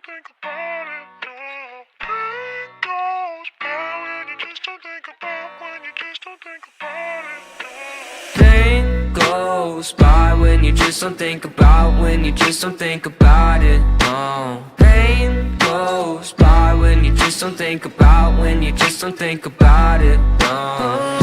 don't think about it, no. Pain goes by when you just don't think about, when you just don't think about it, no. Pain goes by when you just don't think about, when you just don't think about it, no. Pain goes by when you just don't think about, when you just don't think about it, no.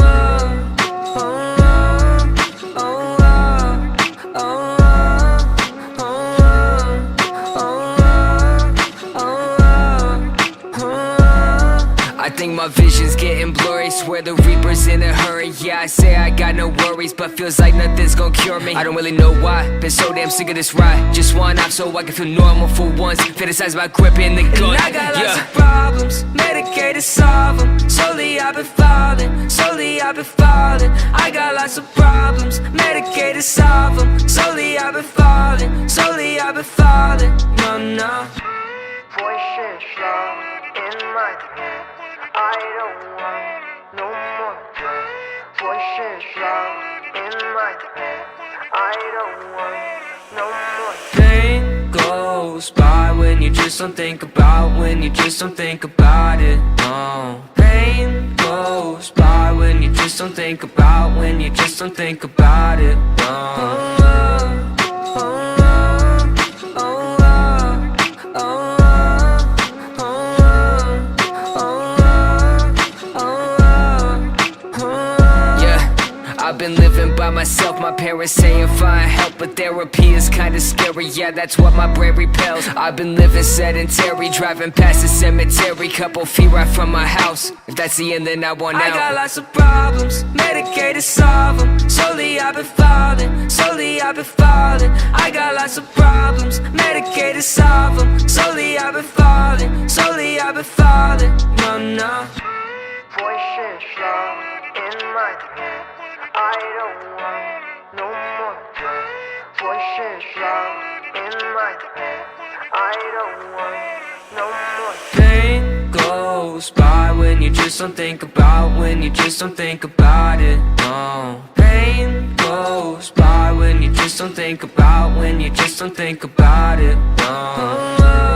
I think my vision's getting blurry, swear the Reaper's in a hurry. Yeah, I say I got no worries, but feels like nothing's gonna cure me. I don't really know why, been so damn sick of this ride. Just one off so I can feel normal for once. Fantasize about gripping the gun. And I got lots of problems, medicated, solve them. Slowly I've been falling, slowly I've been falling. I got lots of problems, medicated, solve them. Slowly I've been falling, slowly I've been falling. No, no. Voices loud in my head, I don't want no more pain. Voices loud in my head, I don't want no more Pain goes by when you just don't think about, when you just don't think about it, no. Pain goes by when you just don't think about, when you just don't think about it, no. I've been living by myself, my parents saying find help, but therapy is kinda scary, yeah, that's what my brain repels. I've been living sedentary, driving past the cemetery, couple feet right from my house. If that's the end, then I want out. I got lots of problems, medicated, solve them. Slowly I've been falling, slowly I've been falling. I got lots of problems, medicated, solve them. Slowly I've been falling, slowly I've been falling. No, no. voices loud in my head, I don't want no more pain. Voices loud in my head, I don't want no more Pain goes by when you just don't think about, when you just don't think about it, no. Pain goes by when you just don't think about, when you just don't think about it, no.